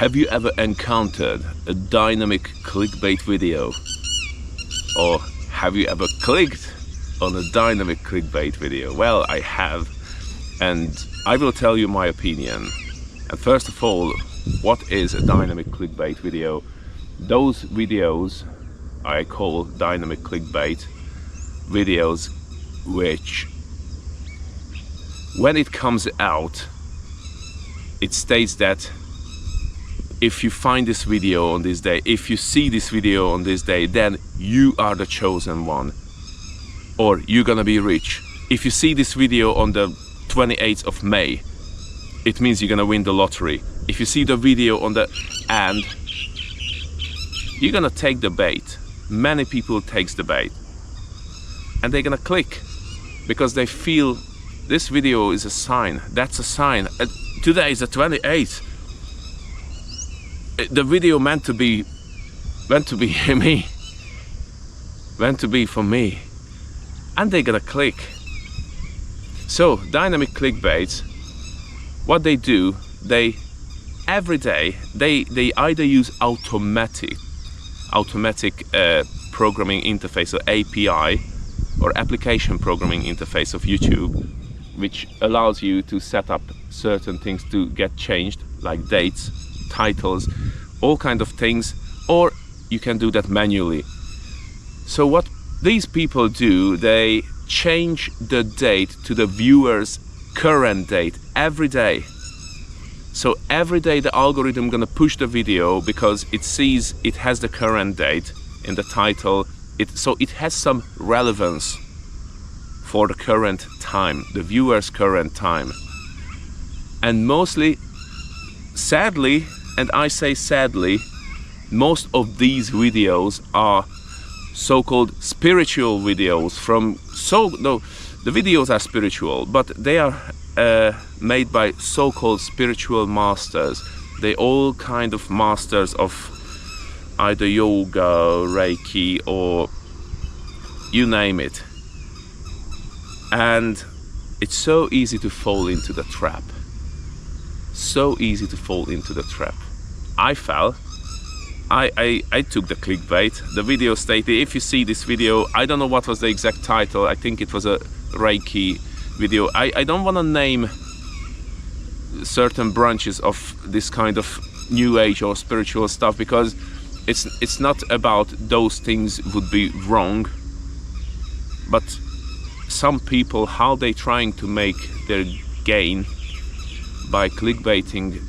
Have you ever encountered a dynamic clickbait video? Or have you ever clicked on a dynamic clickbait video? Well, I have, and I will tell you my opinion. And first of all, what is a dynamic clickbait video? Those videos I call dynamic clickbait videos, which when it comes out, it states that if you find this video on this day, if you see this video on this day, then you are the chosen one, or you're gonna be rich. If you see this video on the 28th of May, it means you're gonna win the lottery. If you see the video on the end, you're gonna take the bait. Many people takes the bait, and they're gonna click because they feel this video is a sign. That's a sign. Today is the 28th. The video meant to be me, meant to be for me, and they're gonna click. So dynamic clickbaits, what they do, they every day they either use automatic programming interface, or API, or application programming interface of YouTube, which allows you to set up certain things to get changed, like dates, titles, all kind of things, or you can do that manually. So what these people do, they change the date to the viewer's current date every day. So every day the algorithm gonna push the video because it sees it has the current date in the title, so it has some relevance for the current time, the viewer's current time. And mostly, sadly, and I say sadly, most of these videos are so-called spiritual videos the videos are spiritual, but they are made by so-called spiritual masters. They all kind of masters of either yoga, Reiki, or you name it. And it's so easy to fall into the trap. So easy to fall into the trap. I fell. I took the clickbait. The video stated, if you see this video, I don't know what was the exact title, I think it was a Reiki video. I don't want to name certain branches of this kind of new age or spiritual stuff, because it's not about those things would be wrong, but some people, how they trying to make their gain by clickbaiting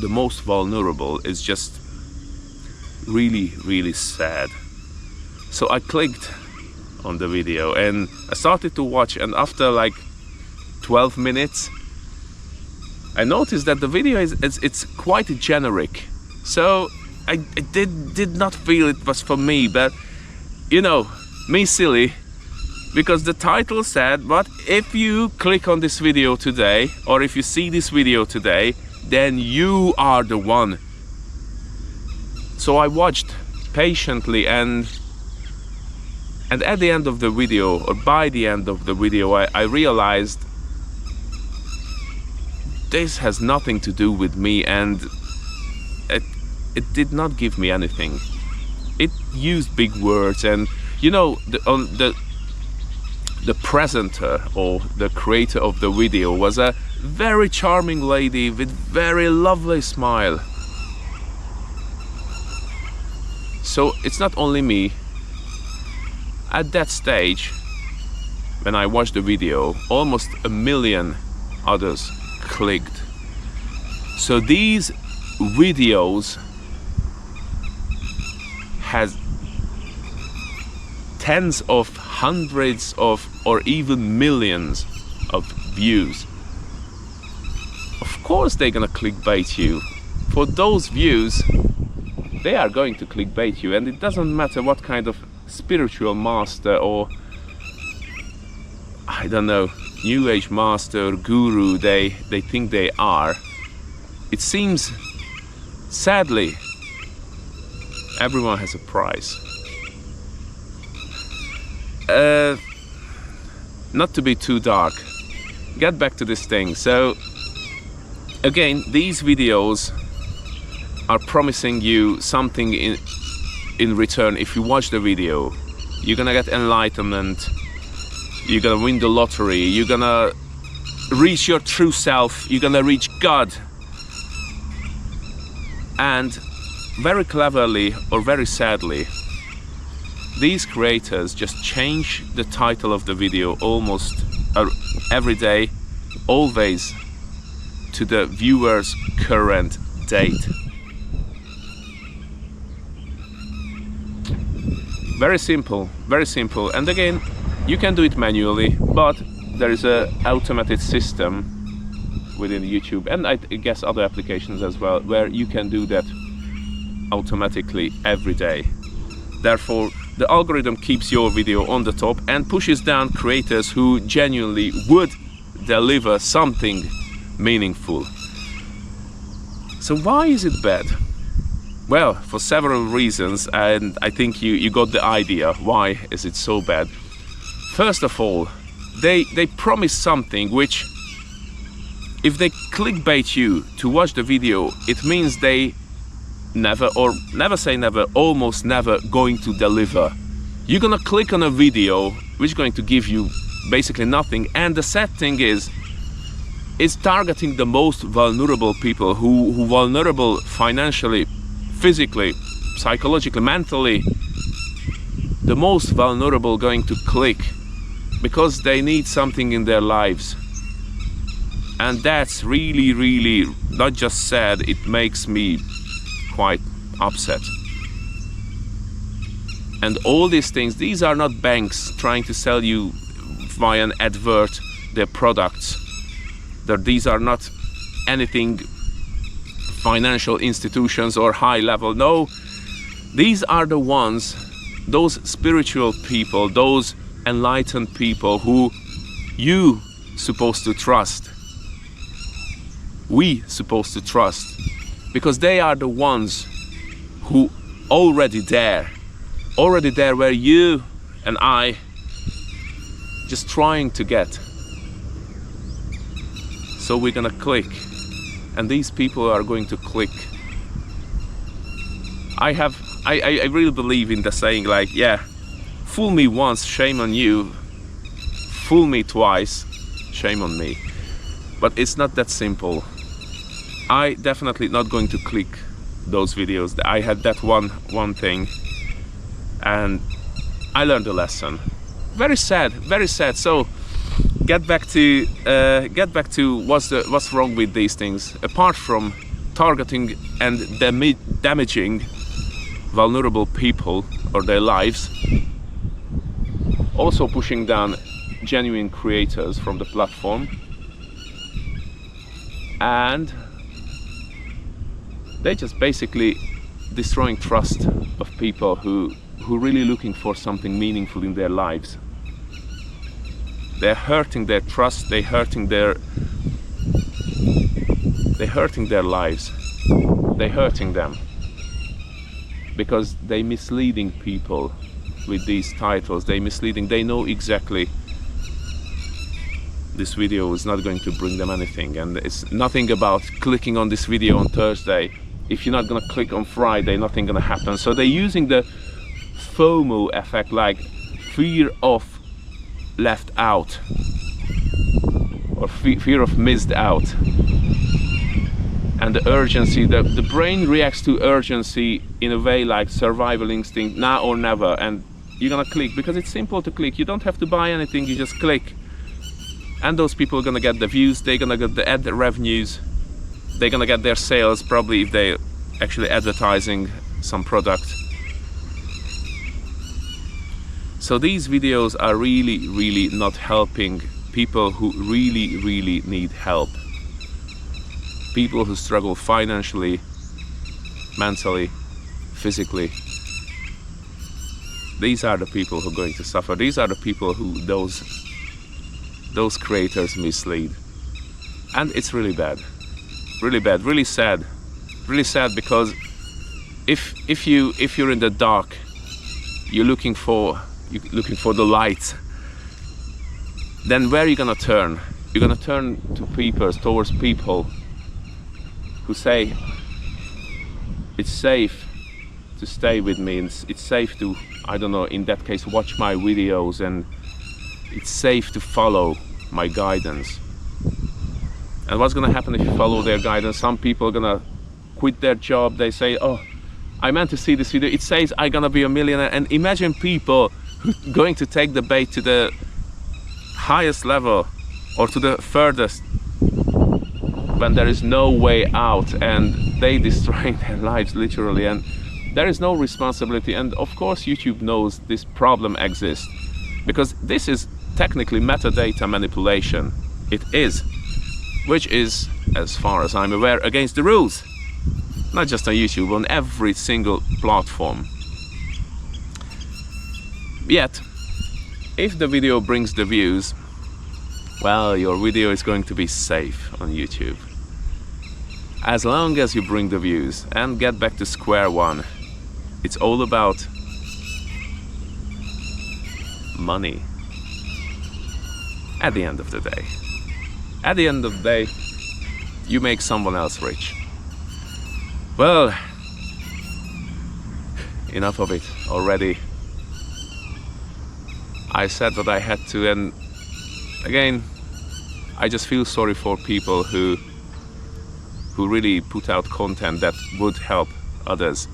the most vulnerable is just really, really sad. So I clicked on the video and I started to watch, and after like 12 minutes I noticed that the video it's quite generic. So I did not feel it was for me, but you know, me silly, because the title said, but if you click on this video today, or if you see this video today, then you are the one. So I watched patiently, and at the end of the video, or by the end of the video, I realized this has nothing to do with me, and it did not give me anything. It used big words, and you know, the presenter or the creator of the video was a very charming lady with very lovely smile. So it's not only me. At that stage, when I watched the video, almost 1 million others clicked. So these videos has tens of hundreds of, or even millions of views. Of course they're gonna clickbait you. For those views, they are going to clickbait you, and it doesn't matter what kind of spiritual master, or I don't know, new age master or guru they think they are. It seems, sadly, everyone has a price. Not to be too dark, get back to this thing. So again, these videos are promising you something in return. If you watch the video, you're gonna get enlightenment, you're gonna win the lottery, you're gonna reach your true self, you're gonna reach God. And very cleverly or very sadly, these creators just change the title of the video almost every day, always to the viewer's current date. Very simple, very simple. And again, you can do it manually, but there is a automated system within YouTube, and I guess other applications as well, where you can do that automatically every day. Therefore, the algorithm keeps your video on the top and pushes down creators who genuinely would deliver something meaningful. So why is it bad? Well, for several reasons, and I think you got the idea why is it so bad. First of all, they promise something which, if they clickbait you to watch the video, it means they never, or never say never, almost never going to deliver. You're gonna click on a video which is going to give you basically nothing, and the sad thing is, it's targeting the most vulnerable people who vulnerable financially, physically, psychologically, mentally, the most vulnerable going to click because they need something in their lives. And that's really, really not just sad, it makes me quite upset. And all these things, these are not banks trying to sell you via an advert their products. These are not anything financial institutions or high level. No, these are the ones, those spiritual people, those enlightened people who you supposed to trust. We supposed to trust, because they are the ones who already there where you and I just trying to get. So we're gonna click, and these people are going to click. I really believe in the saying, like, yeah, fool me once, shame on you. Fool me twice, shame on me. But it's not that simple. I definitely not going to click those videos. I had that one thing, and I learned a lesson. Very sad, very sad. So get back to what's wrong with these things, apart from targeting and damaging vulnerable people or their lives, also pushing down genuine creators from the platform, and they just basically destroying trust of people who really looking for something meaningful in their lives. They're hurting their trust, they're hurting their lives, they're hurting them, because they misleading people with these titles. They know exactly this video is not going to bring them anything, and it's nothing about clicking on this video on Thursday. If you're not gonna click on Friday, nothing gonna happen. So they're using the FOMO effect, like fear of left out, or fear of missed out, and the urgency. The brain reacts to urgency in a way like survival instinct, now or never, and you're gonna click because it's simple to click. You don't have to buy anything, you just click, and those people are gonna get the views, they're gonna get the ad revenues, they're gonna get their sales, probably if they're actually advertising some product. So these videos are really, really not helping people who really, really need help. People who struggle financially, mentally, physically. These are the people who are going to suffer. These are the people who those creators mislead. And it's really bad. Really bad, really sad. Really sad, because if you're in the dark, you're looking for the light, then where are you gonna turn? You're gonna turn towards people who say, it's safe to stay with me, and it's safe to, I don't know, in that case, watch my videos, and it's safe to follow my guidance. And what's gonna happen if you follow their guidance? Some people are gonna quit their job. They say, oh, I meant to see this video, it says I'm gonna be a millionaire. And imagine people going to take the bait to the highest level or to the furthest when there is no way out, and they destroying their lives literally, and there is no responsibility. And of course YouTube knows this problem exists, because this is technically metadata manipulation. It is, which is, as far as I'm aware, against the rules. Not just on YouTube, on every single platform. Yet, if the video brings the views, well, your video is going to be safe on YouTube. As long as you bring the views and get back to square one. It's all about money at the end of the day. At the end of the day, you make someone else rich. Well, enough of it already. I said what I had to, and again, I just feel sorry for people who really put out content that would help others,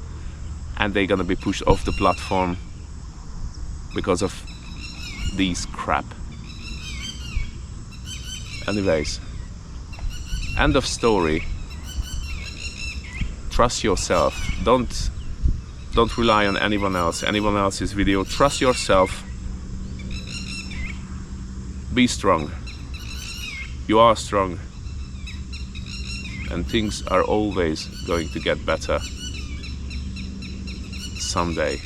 and they're gonna be pushed off the platform because of these crap. Anyways, end of story. Trust yourself. Don't rely on anyone else's video. Trust yourself. Be strong. You are strong. And things are always going to get better someday.